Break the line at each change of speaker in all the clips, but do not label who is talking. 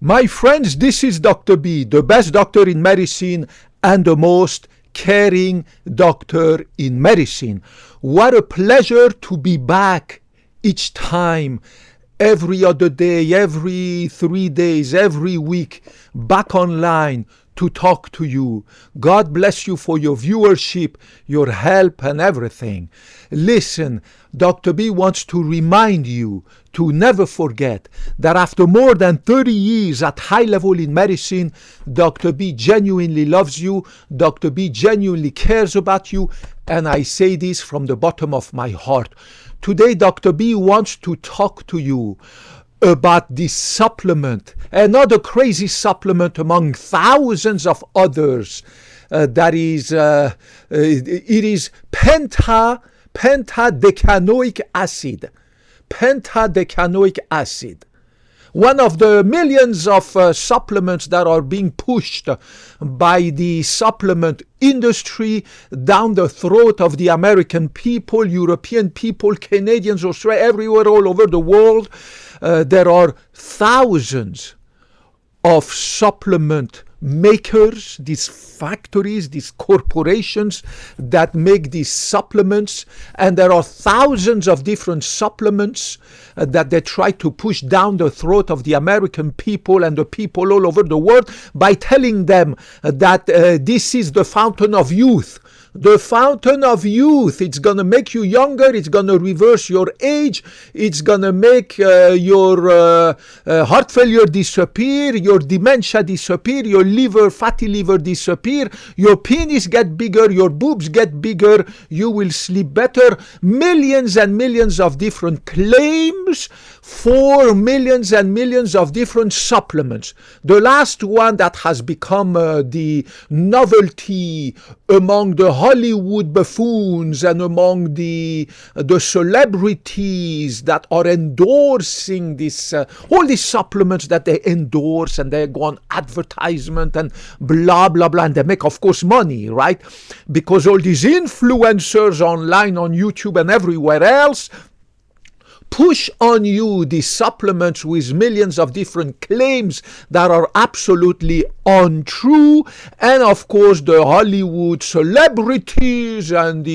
My friends, this is Dr. B, the best doctor in medicine and the most caring doctor in medicine. What a pleasure to be back each time, every other day, every 3 days, every week, back online to talk to you. God bless you for your viewership, your help, and everything. Listen, Dr. B wants to remind you to never forget that after more than 30 years at high level in medicine, Dr. B genuinely loves you, Dr. B genuinely cares about you, and I say this from the bottom of my heart. Today, Dr. B wants to talk to you about this supplement, another crazy supplement among thousands of others. It is Pentadecanoic acid. Pentadecanoic acid. One of the millions of supplements that are being pushed by the supplement industry down the throat of the American people, European people, Canadians, Australia, everywhere, all over the world. There are thousands of supplement makers, these factories, these corporations that make these supplements, and there are thousands of different supplements that they try to push down the throat of the American people and the people all over the world by telling them that this is the fountain of youth. The fountain of youth. It's going to make you younger. It's going to reverse your age. It's going to make your heart failure disappear, your dementia disappear, your fatty liver disappear, your penis get bigger, your boobs get bigger, you will sleep better. Millions and millions of different claims for millions and millions of different supplements. The last one that has become the novelty among the Hollywood buffoons and among the celebrities that are endorsing this, all these supplements that they endorse, and they go on advertisement and blah, blah, blah, and they make, of course, money, right? Because all these influencers online, on YouTube and everywhere else, push on you these supplements with millions of different claims that are absolutely untrue. And of course, the Hollywood celebrities and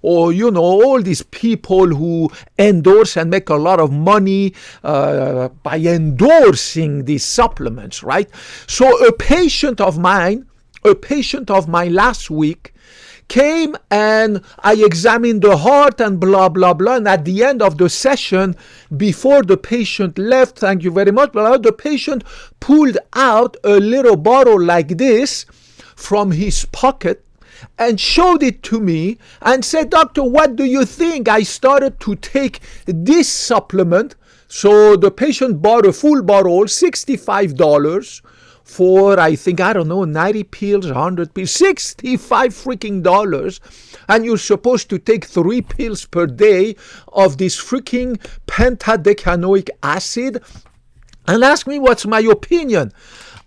all these people who endorse and make a lot of money by endorsing these supplements, right? So a patient of mine last week came and I examined the heart and blah, blah, blah. And at the end of the session, before the patient left, thank you very much, the patient pulled out a little bottle like this from his pocket and showed it to me and said, "Doctor, what do you think? I started to take this supplement." So the patient bought a full bottle, $65. For, I think, 90 pills, 100 pills, $65 freaking dollars. And you're supposed to take 3 pills per day of this freaking pentadecanoic acid. And ask me what's my opinion.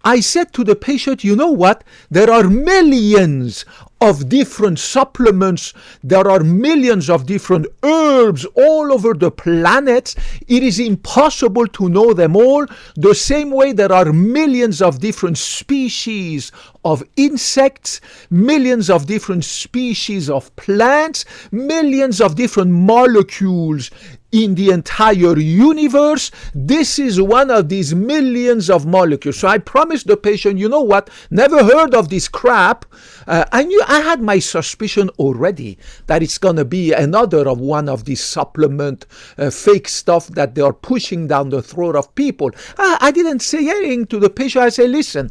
I said to the patient, you know what? There are millions of different supplements. There are millions of different herbs all over the planet. It is impossible to know them all. The same way there are millions of different species of insects, millions of different species of plants, millions of different molecules in the entire universe. This is one of these millions of molecules. So I promised the patient, you know what, never heard of this crap. I had my suspicion already that it's going to be another of one of these supplement fake stuff that they are pushing down the throat of people. I didn't say anything to the patient. I said, listen,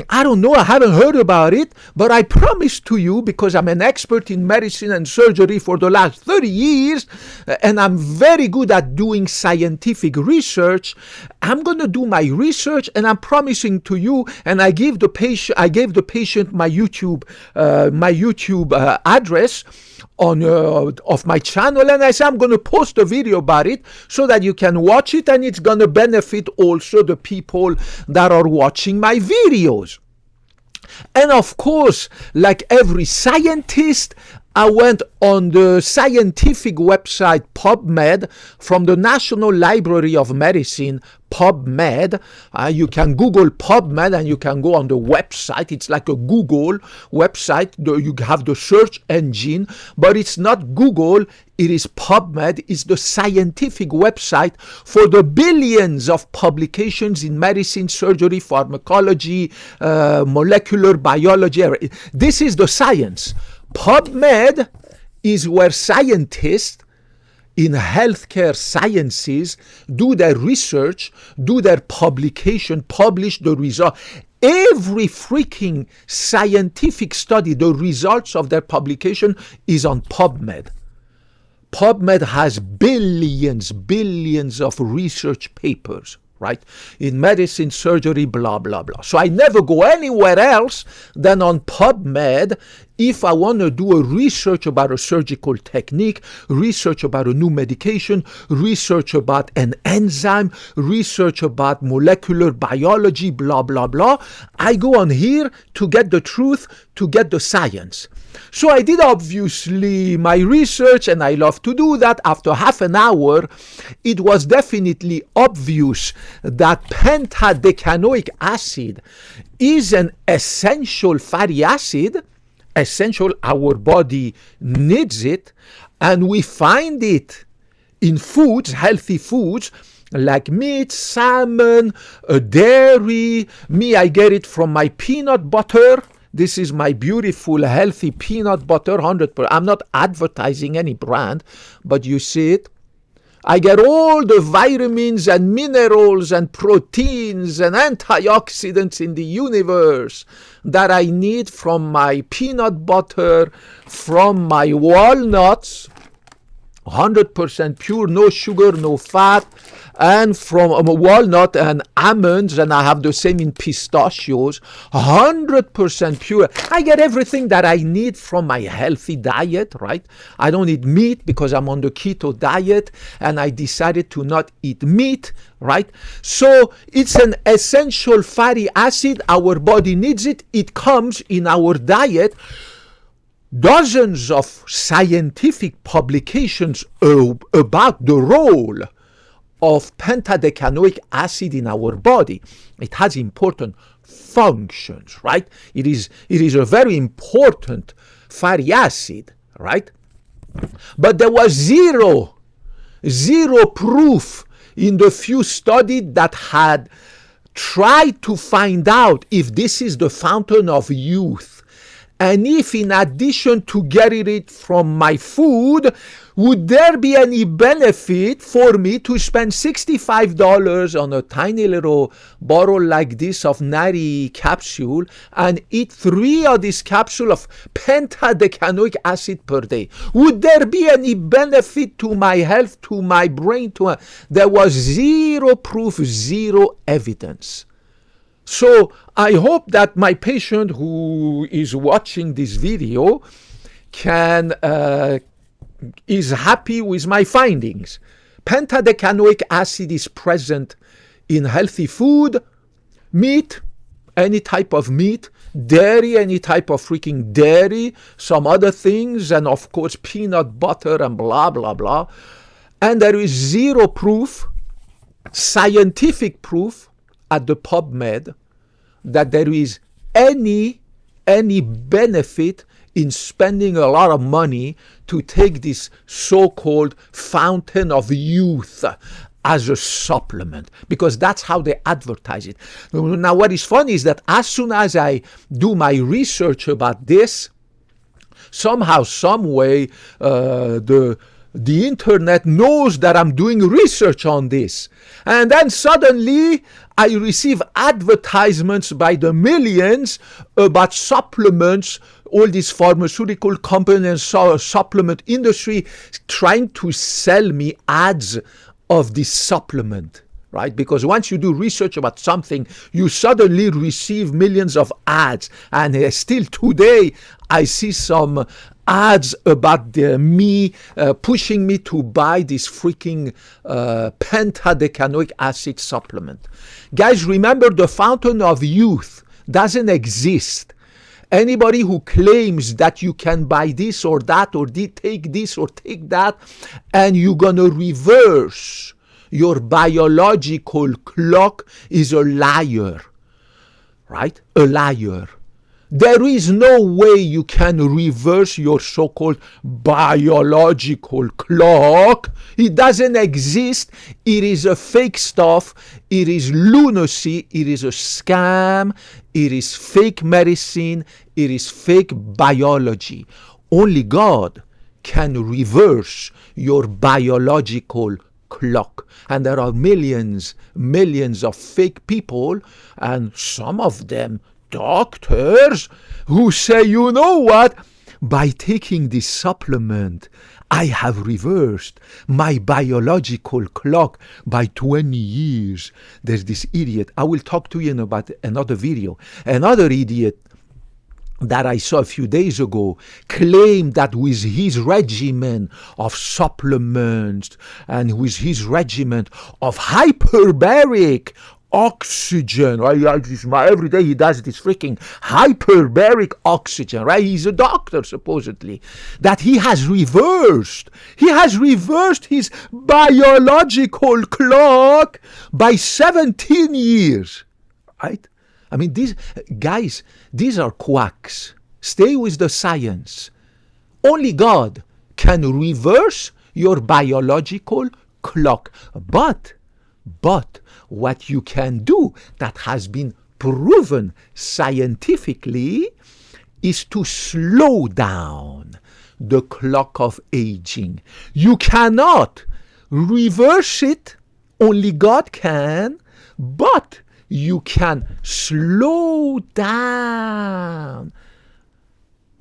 I don't know, I haven't heard about it, but I promise to you, because I'm an expert in medicine and surgery for the last 30 years, and I'm very good at doing scientific research, I'm going to do my research, and I'm promising to you, and I gave the patient my YouTube address of my channel, and I said I'm going to post a video about it so that you can watch it, and it's going to benefit also the people that are watching my videos. And of course, like every scientist, I went on the scientific website PubMed from the National Library of Medicine, PubMed. You can Google PubMed and you can go on the website. It's like a Google website. You have the search engine, but it's not Google. It is PubMed. It's the scientific website for the billions of publications in medicine, surgery, pharmacology, molecular biology. This is the science. PubMed is where scientists in healthcare sciences do their research, do their publication, publish the result. Every freaking scientific study, the results of their publication is on PubMed. PubMed has billions of research papers, right? In medicine, surgery, blah, blah, blah. So I never go anywhere else than on PubMed if I want to do a research about a surgical technique, research about a new medication, research about an enzyme, research about molecular biology, blah, blah, blah. I go on here to get the truth, to get the science. So I did obviously my research, and I love to do that. After half an hour, it was definitely obvious that pentadecanoic acid is an essential fatty acid, essential, our body needs it, and we find it in foods, healthy foods, like meat, salmon, dairy. Me, I get it from my peanut butter. This is my beautiful, healthy peanut butter, 100%. I'm not advertising any brand, but you see it. I get all the vitamins and minerals and proteins and antioxidants in the universe that I need from my peanut butter, from my walnuts, 100% pure, no sugar, no fat, and from walnut and almonds, and I have the same in pistachios, 100% pure. I get everything that I need from my healthy diet, right? I don't eat meat because I'm on the keto diet, and I decided to not eat meat, right? So it's an essential fatty acid. Our body needs it. It comes in our diet. Dozens of scientific publications about the role of pentadecanoic acid in our body. It has important functions, right? It is a very important fatty acid, right? But there was zero proof in the few studies that had tried to find out if this is the fountain of youth, and if in addition to getting it from my food, would there be any benefit for me to spend $65 on a tiny little bottle like this of natty capsule and eat 3 of this capsule of pentadecanoic acid per day? Would there be any benefit to my health, to my brain? There was zero proof, zero evidence. So I hope that my patient who is watching this video is happy with my findings. Pentadecanoic acid is present in healthy food, meat, any type of meat, dairy, any type of freaking dairy, some other things, and of course peanut butter and blah, blah, blah. And there is zero proof, scientific proof at the PubMed that there is any benefit in spending a lot of money to take this so-called fountain of youth as a supplement, because that's how they advertise it. Now, what is funny is that as soon as I do my research about this, somehow, some way, the internet knows that I'm doing research on this. And then suddenly I receive advertisements by the millions about supplements, all these pharmaceutical companies and supplement industry trying to sell me ads of this supplement, right? Because once you do research about something, you suddenly receive millions of ads. And still today, I see some ads about me pushing me to buy this freaking pentadecanoic acid supplement. Guys, remember, the fountain of youth doesn't exist. Anybody who claims that you can buy this or that or take this or take that and you're going to reverse your biological clock is a liar, right? A liar. There is no way you can reverse your so-called biological clock. It doesn't exist. It is a fake stuff. It is lunacy. It is a scam. It is fake medicine. It is fake biology. Only God can reverse your biological clock. And there are millions of fake people, and some of them doctors who say, you know what, by taking this supplement, I have reversed my biological clock by 20 years. There's this idiot. I will talk to you in about another video. Another idiot that I saw a few days ago claimed that with his regimen of supplements and with his regimen of hyperbaric oxygen, right? Every day he does this freaking hyperbaric oxygen, right? He's a doctor, supposedly. That he has reversed his biological clock by 17 years, right? I mean, these guys, these are quacks. Stay with the science. Only God can reverse your biological clock. But what you can do that has been proven scientifically is to slow down the clock of aging. You cannot reverse it, only God can, but you can slow down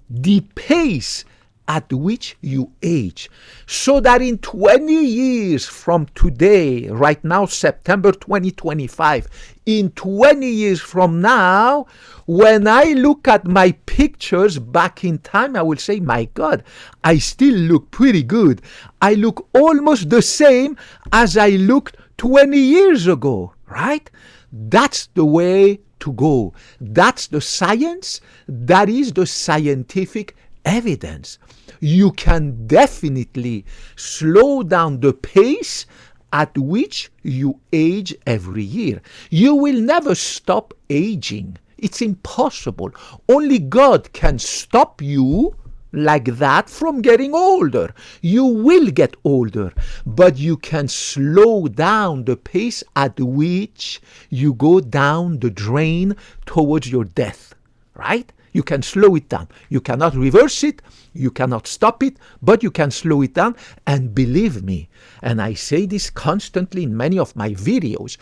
the pace at which you age, so that in 20 years from today, right now, September 2025, in 20 years from now, when I look at my pictures back in time, I will say, my God, I still look pretty good. I look almost the same as I looked 20 years ago, right? That's the way to go. That's the science. That is the scientific evidence. You can definitely slow down the pace at which you age every year. You will never stop aging. It's impossible. Only God can stop you like that from getting older. You will get older, but you can slow down the pace at which you go down the drain towards your death, right? You can slow it down. You cannot reverse it. You cannot stop it, but you can slow it down. And believe me, and I say this constantly in many of my videos,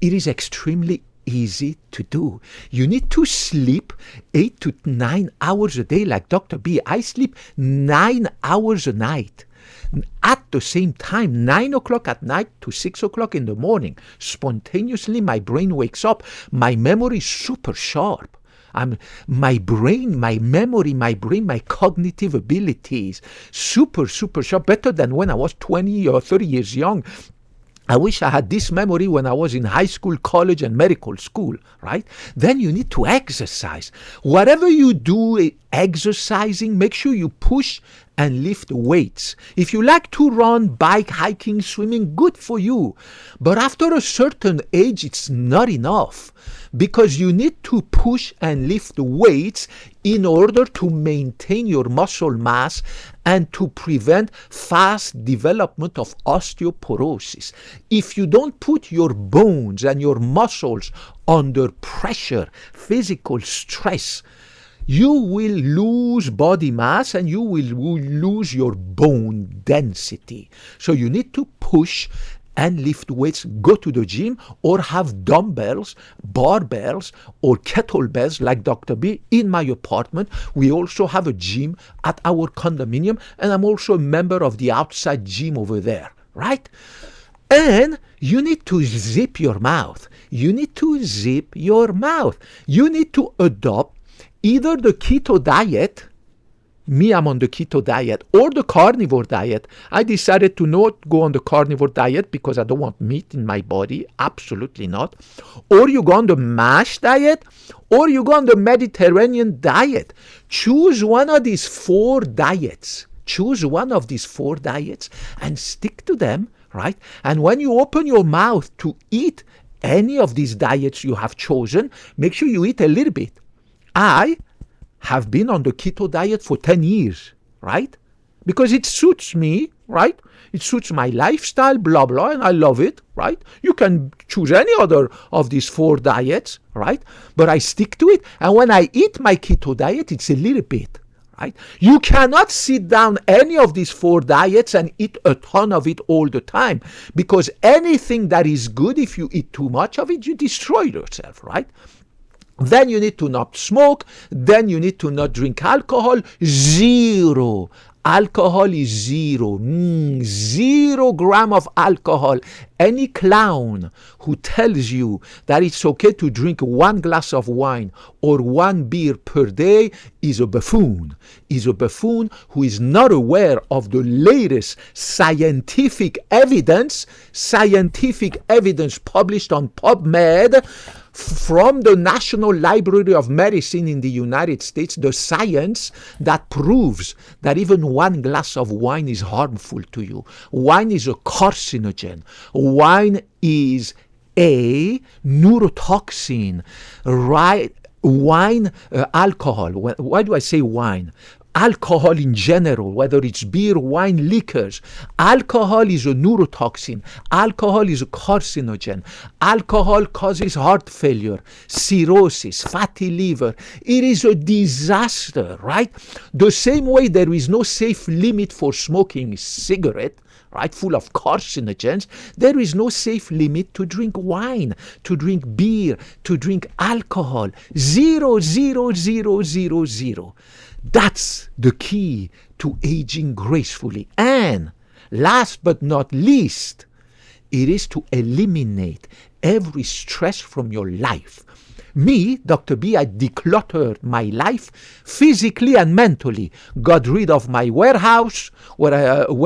it is extremely easy to do. You need to sleep 8 to 9 hours a day like Dr. B. I sleep 9 hours a night. At the same time, 9 o'clock at night to 6 o'clock in the morning, spontaneously my brain wakes up. My memory is super sharp. My brain, my memory, my brain, my cognitive abilities, super sharp, better than when I was 20 or 30 years young. I wish I had this memory when I was in high school, college, and medical school, right? Then you need to exercise. Whatever you do exercising, make sure you push and lift weights. If you like to run, bike, hiking, swimming, good for you. But after a certain age, it's not enough, because you need to push and lift weights in order to maintain your muscle mass and to prevent fast development of osteoporosis. If you don't put your bones and your muscles under pressure, physical stress, you will lose body mass and you will lose your bone density. So you need to push and lift weights, go to the gym, or have dumbbells, barbells, or kettlebells like Dr. B in my apartment. We also have a gym at our condominium, and I'm also a member of the outside gym over there, right? And you need to zip your mouth. You need to zip your mouth. You need to adopt either the keto diet, me, I'm on the keto diet or the carnivore diet. I decided to not go on the carnivore diet because I don't want meat in my body. Absolutely not. Or you go on the MASH diet, or you go on the Mediterranean diet. Choose one of these 4 diets. Choose one of these 4 diets and stick to them, right? And when you open your mouth to eat any of these diets you have chosen, make sure you eat a little bit. I have been on the keto diet for 10 years, right? Because it suits me, right? It suits my lifestyle, blah, blah, and I love it, right? You can choose any other of these 4 diets, right? But I stick to it. And when I eat my keto diet, it's a little bit, right? You cannot sit down any of these 4 diets and eat a ton of it all the time, because anything that is good, if you eat too much of it, you destroy yourself, right? Then you need to not smoke. Then you need to not drink alcohol. 0. Alcohol is 0. 0 gram of alcohol. Any clown who tells you that it's okay to drink 1 glass of wine or 1 beer per day is a buffoon. Is a buffoon who is not aware of the latest scientific evidence published on PubMed from the National Library of Medicine in the United States, the science that proves that even 1 glass of wine is harmful to you. Wine is a carcinogen. Wine is a neurotoxin, right? Wine, alcohol. Why do I say wine? Alcohol in general, whether it's beer, wine, liquors. Alcohol is a neurotoxin. Alcohol is a carcinogen. Alcohol causes heart failure, cirrhosis, fatty liver. It is a disaster, right? The same way there is no safe limit for smoking cigarette, right, full of carcinogens, there is no safe limit to drink wine, to drink beer, to drink alcohol. 0, 0, 0, 0, 0. That's the key to aging gracefully. And last but not least, it is to eliminate every stress from your life. Me, Dr. B, I decluttered my life physically and mentally. Got rid of my warehouse, my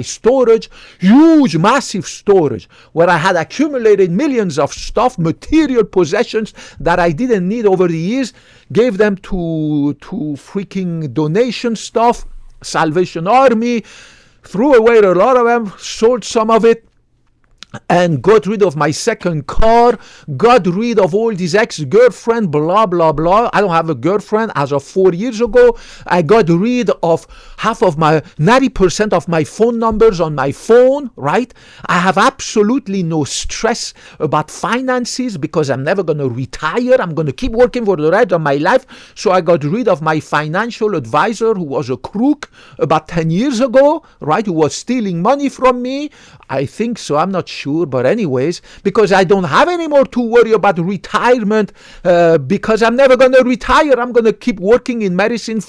storage, huge, massive storage, where I had accumulated millions of stuff, material possessions that I didn't need over the years, gave them to freaking donation stuff, Salvation Army, threw away a lot of them, sold some of it, and got rid of my second car, got rid of all these ex-girlfriend, blah, blah, blah. I don't have a girlfriend as of 4 years ago. I got rid of 90% of my phone numbers on my phone, right? I have absolutely no stress about finances because I'm never going to retire. I'm going to keep working for the rest of my life. So I got rid of my financial advisor who was a crook about 10 years ago, right? Who was stealing money from me. I think so. I'm not sure. But anyways, because I don't have any more to worry about retirement, because I'm never going to retire. I'm going to keep working in medicine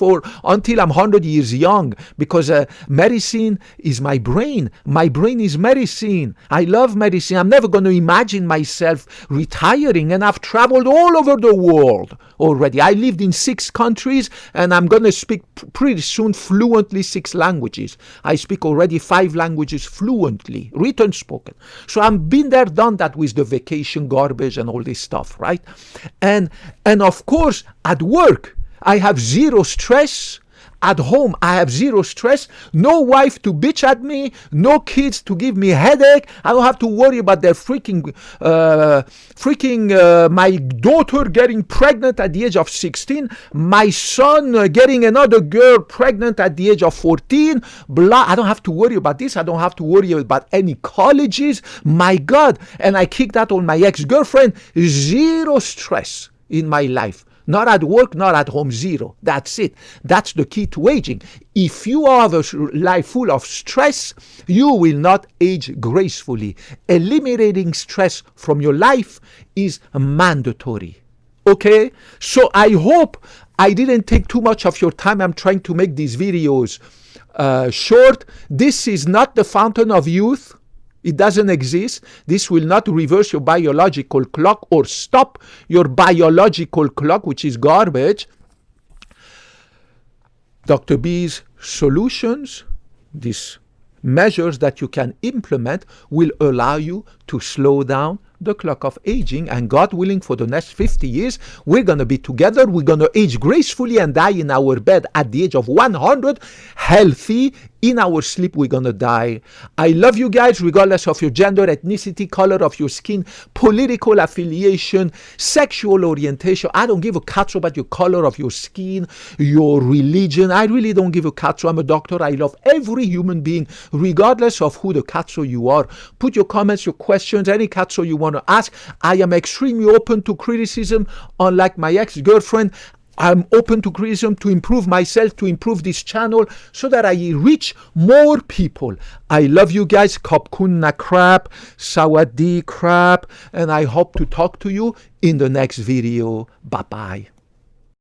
until I'm 100 years young, because medicine is my brain. My brain is medicine. I love medicine. I'm never going to imagine myself retiring. And I've traveled all over the world already. I lived in 6 countries, and I'm going to speak pretty soon fluently 6 languages. I speak already 5 languages fluently, written, spoken. So I've been there, done that with the vacation garbage and all this stuff, right? And of course, at work, I have 0 stress. At home, I have 0 stress. No wife to bitch at me. No kids to give me headache. I don't have to worry about their my daughter getting pregnant at the age of 16. My son getting another girl pregnant at the age of 14. Blah. I don't have to worry about this. I don't have to worry about any colleges. My God. And I kicked out on my ex-girlfriend. 0 stress in my life. Not at work, not at home, 0. That's it. That's the key to aging. If you have a life full of stress, you will not age gracefully. Eliminating stress from your life is mandatory. Okay? So I hope I didn't take too much of your time. I'm trying to make these videos short. This is not the fountain of youth. It doesn't exist. This will not reverse your biological clock or stop your biological clock, which is garbage. Dr. B's solutions, these measures that you can implement, will allow you to slow down the clock of aging, and God willing, for the next 50 years, we're going to be together. We're going to age gracefully and die in our bed at the age of 100, healthy. In our sleep, we're going to die. I love you guys, regardless of your gender, ethnicity, color of your skin, political affiliation, sexual orientation. I don't give a catch about your color of your skin, your religion. I really don't give a catch. I'm a doctor. I love every human being, regardless of who the catso you are. Put your comments, your questions, any catso you want to ask. I am extremely open to criticism, unlike my ex-girlfriend. I'm open to criticism to improve myself, to improve this channel, so that I reach more people. I love you guys. Khop crap, sawadee crap, and I hope to talk to you in the next video. Bye-bye.